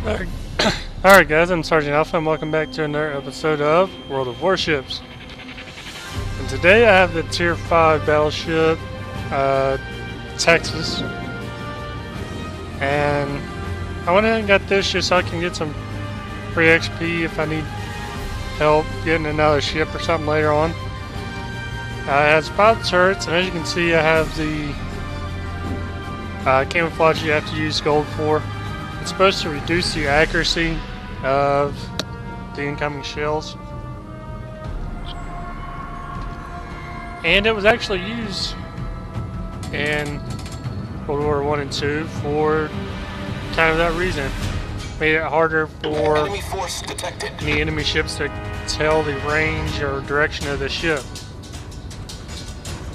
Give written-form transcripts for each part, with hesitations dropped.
Alright, Alright guys, I'm Sergeant Alpha and welcome back to another episode of World of Warships. And today I have the Tier 5 battleship, Texas. And I went ahead and got this just so I can get some free XP if I need help getting another ship or something later on. It has 5 turrets, and as you can see I have the camouflage you have to use gold for. It's supposed to reduce the accuracy of the incoming shells. And it was actually used in World War I and II for kind of that reason. Made it harder for any enemy ships to tell the range or direction of the ship.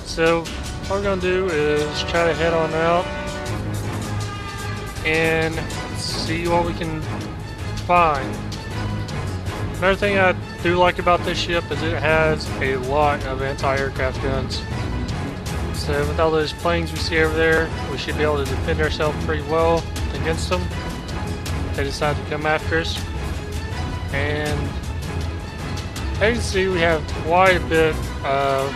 So what we're going to do is try to head on out and see what we can find. Another thing I do like about this ship is it has a lot of anti-aircraft guns. So with all those planes we see over there, we should be able to defend ourselves pretty well against them. They decide to come after us. And as you can see, we have quite a bit of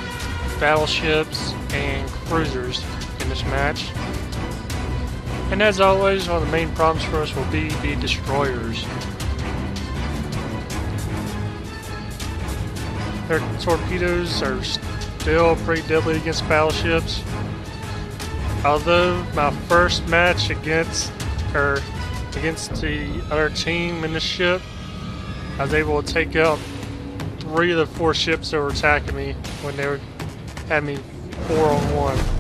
battleships and cruisers in this match. And as always, one of the main problems for us will be the destroyers. Their torpedoes are still pretty deadly against battleships. Although my first match against the other team in this ship, I was able to take out 3 of the 4 ships that were attacking me when they had me 4-on-1.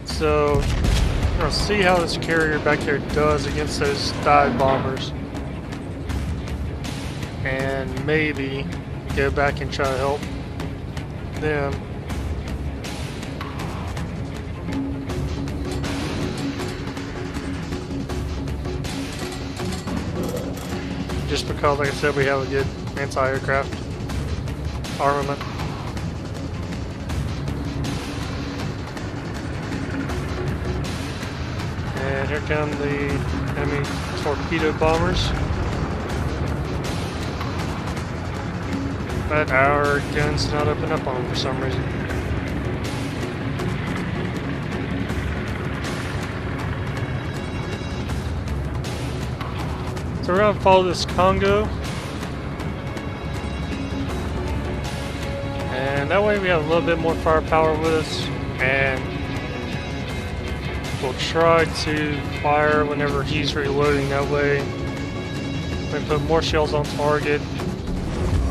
So, we're going to see how this carrier back there does against those dive bombers. And maybe go back and try to help them. Just because, like I said, we have a good anti-aircraft armament. And here come the enemy torpedo bombers. But our gun's not open up on them for some reason. So we're gonna follow this Congo. And that way we have a little bit more firepower with us. And we'll try to fire whenever he's reloading. That way we can put more shells on target.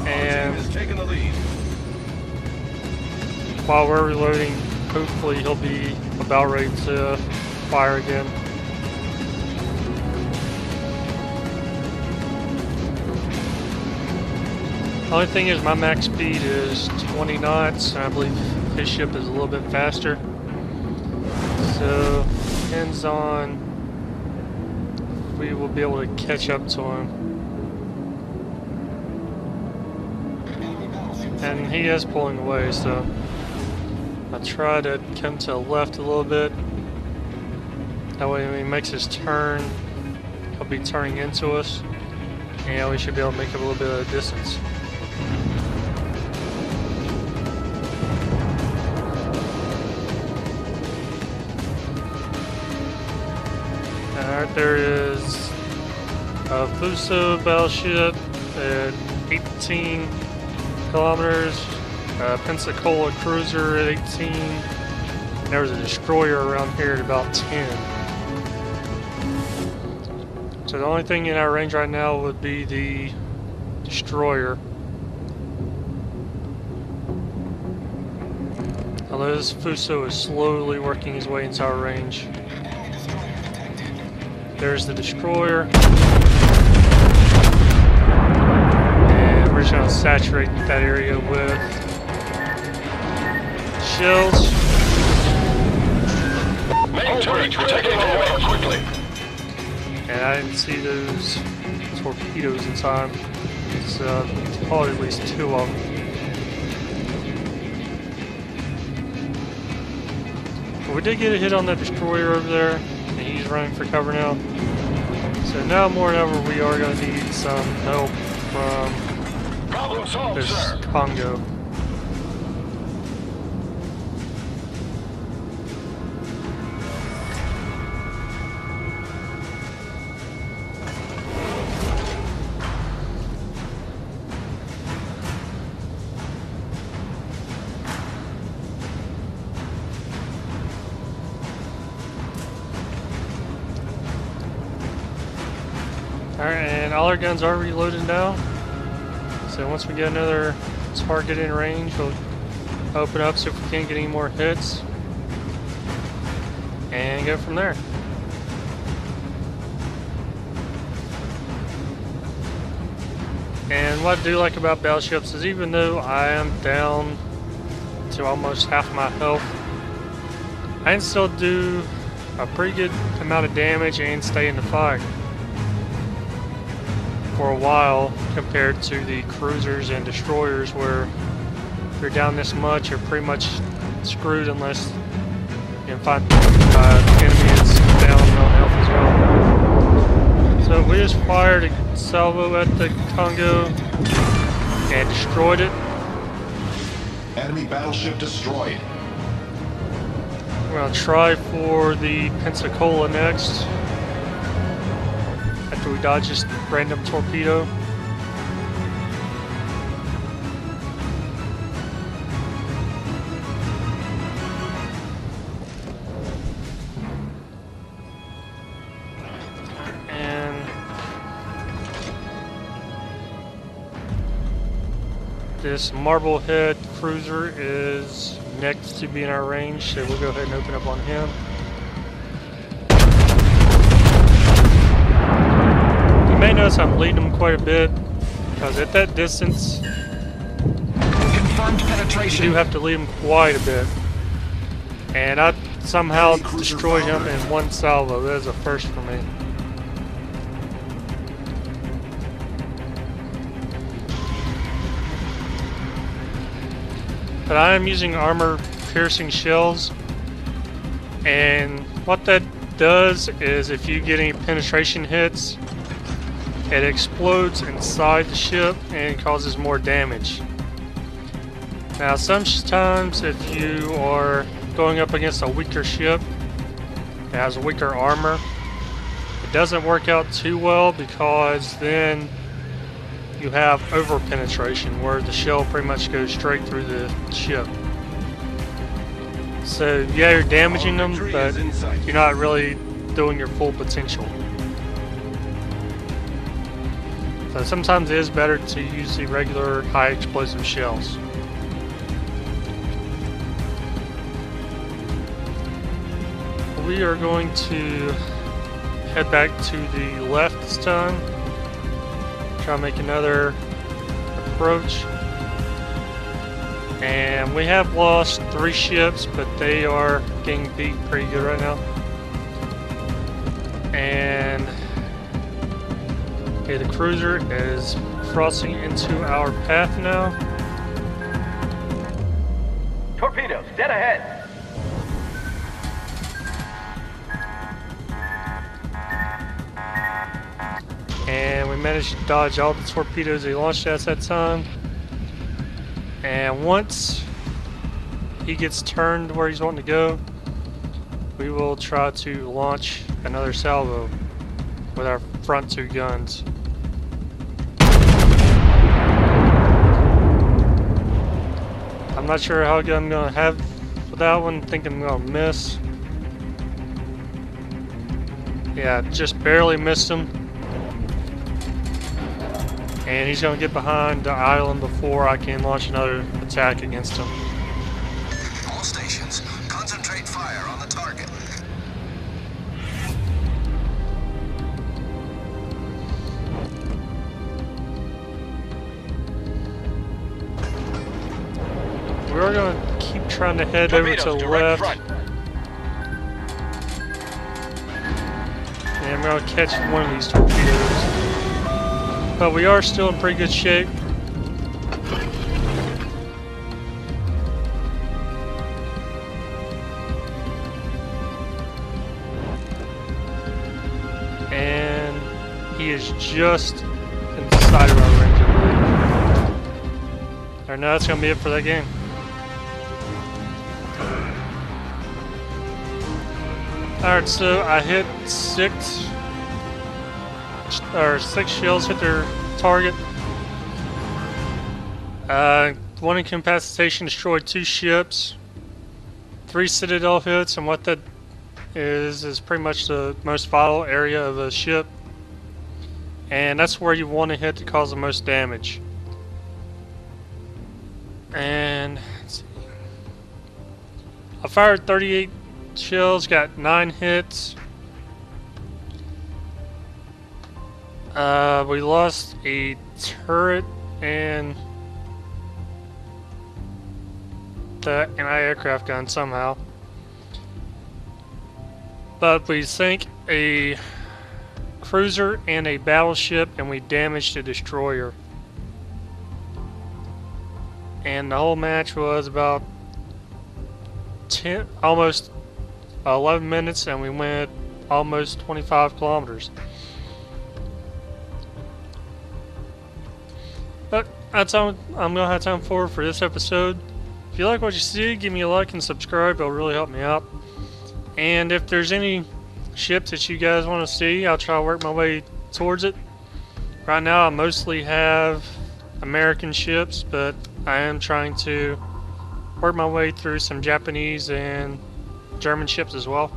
And while we're reloading, hopefully he'll be about ready to fire again. The only thing is my max speed is 20 knots, and I believe his ship is a little bit faster. So, depends on if we will be able to catch up to him. And he is pulling away, so I try to come to the left a little bit. That way when he makes his turn, he'll be turning into us. And we should be able to make up a little bit of distance. Alright, there is a Fuso battleship at 18 kilometers, Pensacola cruiser at 18, and there was a destroyer around here at about 10. So the only thing in our range right now would be the destroyer. Although this Fuso is slowly working his way into our range. There's the destroyer. We're just going to saturate that area with shells. Main turret, we're taking over quickly. And I didn't see those torpedoes in time. So probably at least 2 of them. But we did get a hit on that destroyer over there, and he's running for cover now. So now more than ever we are going to need some help from Problem solved, this sir. Congo. Alright, and all our guns are reloaded now. So once we get another target in range, we'll open up, see if we can't get any more hits, and go from there. And what I do like about battleships is even though I am down to almost half my health, I can still do a pretty good amount of damage and stay in the fight for a while, compared to the cruisers and destroyers where if you're down this much, you're pretty much screwed unless you can find the enemy is down on health as well. So we just fired a salvo at the Congo and destroyed it. Enemy battleship destroyed. We're going to try for the Pensacola next. After we dodge this random torpedo. And this Marblehead cruiser is next to be in our range, so we'll go ahead and open up on him. You may notice I'm leading them quite a bit, because at that distance, Confirmed penetration. you do have to lead them quite a bit. And I somehow destroyed him in one salvo. That is a first for me. But I am using armor-piercing shells, and what that does is if you get any penetration hits, it explodes inside the ship and causes more damage. Now sometimes if you are going up against a weaker ship that has weaker armor, it doesn't work out too well, because then you have over penetration where the shell pretty much goes straight through the ship. So yeah, you're damaging them, but you're not really doing your full potential. So sometimes it is better to use the regular high explosive shells. We are going to head back to the left this time. Try to make another approach. And we have lost 3 ships, but they are getting beat pretty good right now. And okay, the cruiser is crossing into our path now. Torpedoes, dead ahead. And we managed to dodge all the torpedoes he launched at us that time. And once he gets turned where he's wanting to go, we will try to launch another salvo with our front 2 guns. I'm not sure how good I'm going to have with that one. I think I'm going to miss. Yeah, just barely missed him. And he's going to get behind the island before I can launch another attack against him. All stations, concentrate fire on the target. We're going to keep trying to head over to the left. Front. And we're going to catch one of these torpedoes. But we are still in pretty good shape. And he is just inside of our range, I believe. Alright, now that's gonna be it for that game. Alright, so I hit six shells hit their target. One incapacitation destroyed 2 ships, 3 citadel hits, and what that is pretty much the most vital area of a ship, and that's where you want to hit to cause the most damage. And let's see. I fired 38 shells, got 9 hits. We lost a turret and the anti-aircraft gun somehow, but we sank a cruiser and a battleship, and we damaged a destroyer. And the whole match was about almost 11 minutes, and we went almost 25 kilometers. But that's all I'm gonna have time for this episode. If you like what you see, give me a like and subscribe. It'll really help me out. And if there's any ships that you guys want to see, I'll try to work my way towards it. Right now I mostly have American ships, but I am trying to work my way through some Japanese and German ships as well.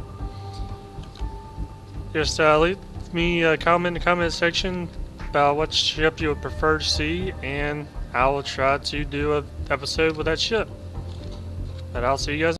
Just leave me a comment in the comment section about what ship you would prefer to see, and I will try to do an episode with that ship. But I'll see you guys